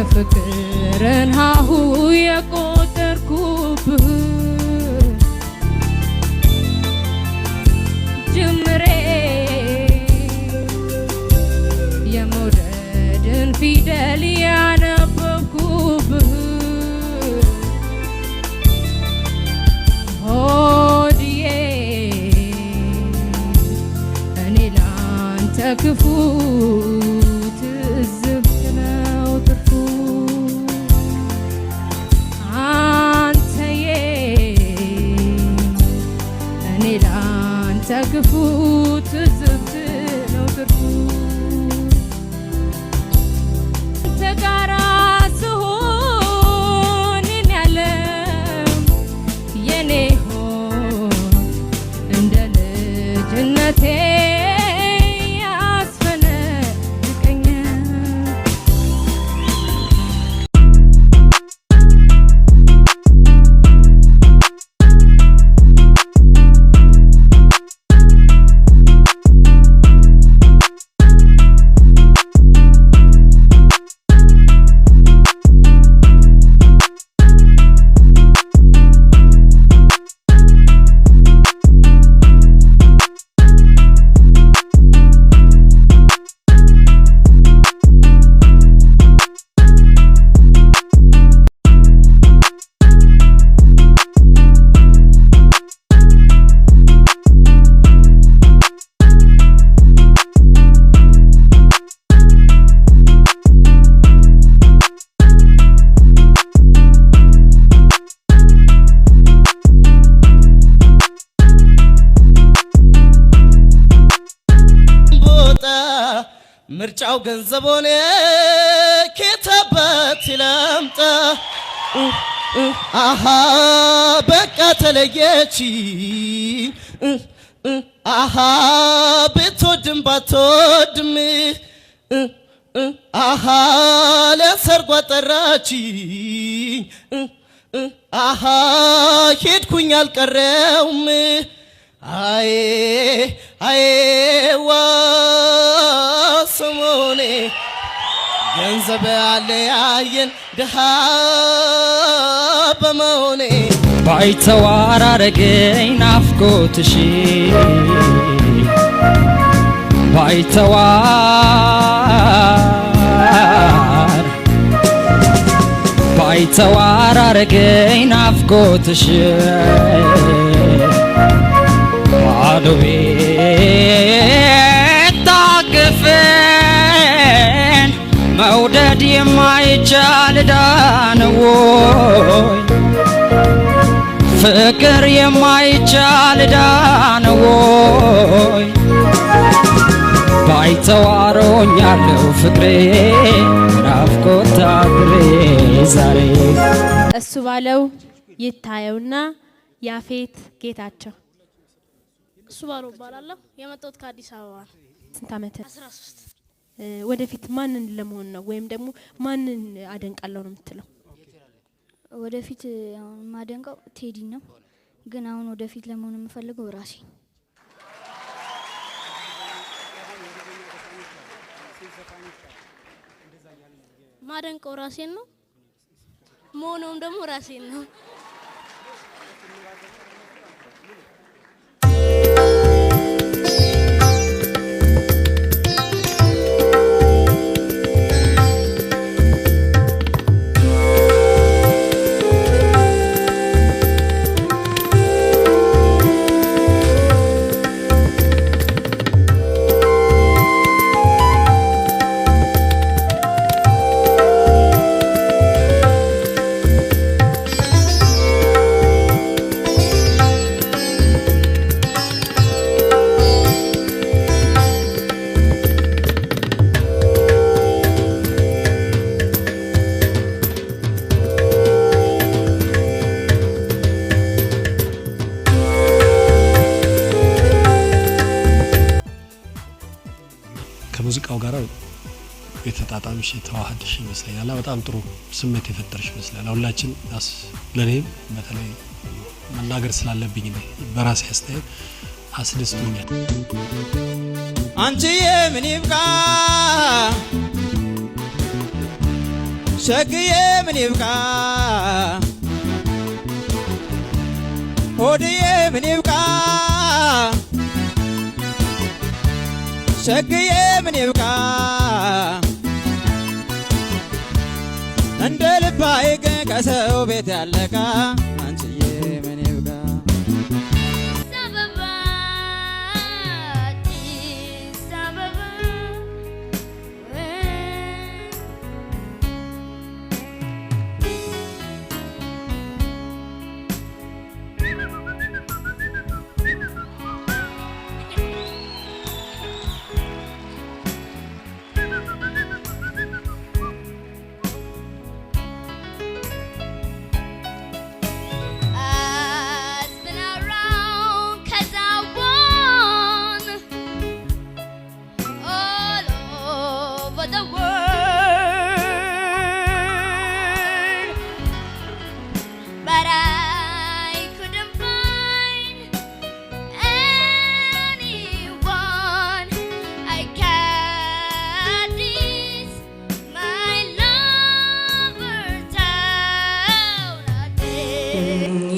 የፍቅርን ሃሁ የቆጠርኩብህ ጅምሬ የመውደድን ፊደል ያነበብኩብህ ሆድዬ እኔ ላንተ ክፉ ትዝብት ነው ትርፉ አንተዬ እኔ ላንተ ክፉ ትዝብት ነው ትርፉ አንተ ጋራ ስሆን የኔ ዓለም የኔ ሆን እንደ ልጅነቴ ምርጫው ገንዘቦኔ ከተበት ይለምጣ አሃ በቃ ተለየች አሃ ብትወድም ባትወድም አሃ ለሰርጓ ጠራች አሃ ሄድኩኝ አልቀረውም አይ አይ ዋሰሞኔ ገንዘብ አለያየን ድሃ በመሆኔ ባይተዋር አረገኝ ናፍቆትሽ ባይተዋር አረገኝ ናፍቆትሽ አዶቤ ታቅፈን መውደድ የማይቻል ዳነወይ ፍቅር የማይቻል ዳነወይ ባይተዋሮኛለሁ ፍቅሬ ናፍቆት ታግሬ ዛሬ እሱ ባለው ይታየውና ያፌት ጌታቸው እሱ ባለው ባላለው የመጣሁት ከአዲስ አበባ ነው። ስንት አመት? 13 ወደፊት ማንን ለመሆን ነው ወይም ደግሞ ማንን አደንቃለሁ ነው የምትለው? ወደፊት አሁን ማደንቀው ቴዲ ነው፣ ግን አሁን ወደፊት ለመሆን የምፈልገው ራሴ ማደንቀው ራሴን ነው፣ መሆኑም ደግሞ ራሴን ነው። ከሙዚቃው ጋር የተጣጣምሽ ተዋህድሽ ይመስላል። በጣም ጥሩ ስሜት የፈጠርሽ ይመስላል። ሁላችን ለኔም በተለይ መናገር ስላለብኝ ነው በራሴ አስተያየት አስደስቶኛል። አንቺዬ ምን ይብቃ ሸግዬ ምን ይብቃ ሆድዬ ምን ይብቃ ሸግዬ ምን ይብቃ እንደ ልባይ ከሰው ቤት ያለቃ አንቺዬ ምን ይብቃ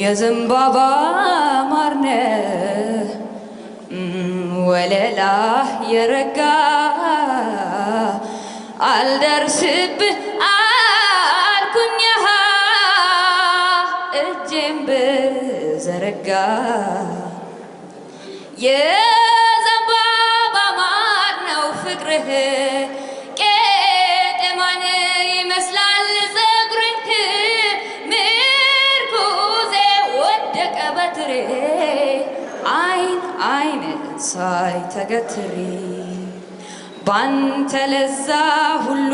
የዘንባባ ማርነ ወለላ የረጋ አልደርስብህ አልኩኝ እጄን ብዘረጋ የዘንባባ ማር ነው ፍቅርህ ቄጤማን ይመስላል ፀጉርህ ምርኩዜ ወደቀ በትሬ አይን አይን ሳይ ተገትሬ ባንተ ለዛ ሁሉ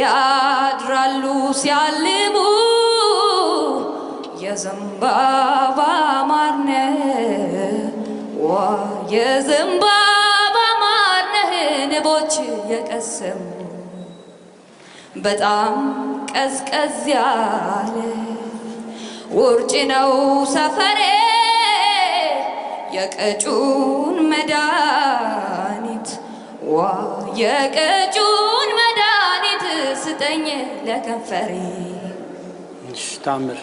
ያድራሉ ሲያልሙ የዘንባባ ማርነ ዋ የዘንባባ ማርነህ ንቦች የቀሰሙ በጣም ቀዝቀዝ ያለ ውርጭ ነው ሰፈሬ የቀጩን መድኃኒት ዋ የቀጩን መድኃኒት ስጠኝ ለከንፈሬ ታምር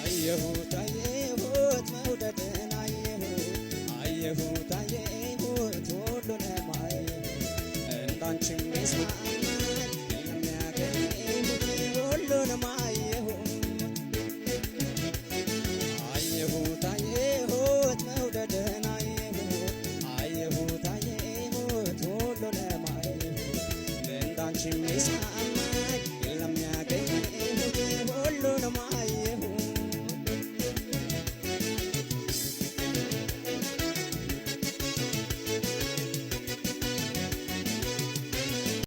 አየሁት አየሁት መውደድን አየሁት አየሁት ሁሉንም አየሁት እንዳንቺ የሚስማማኝ የሚያገኘኝ ሁሉንም አየሁት አየሁት አየሁት መውደድን አየሁት አየሁት ሁሉንም አየሁት እንዳንቺ የሚስማማኝ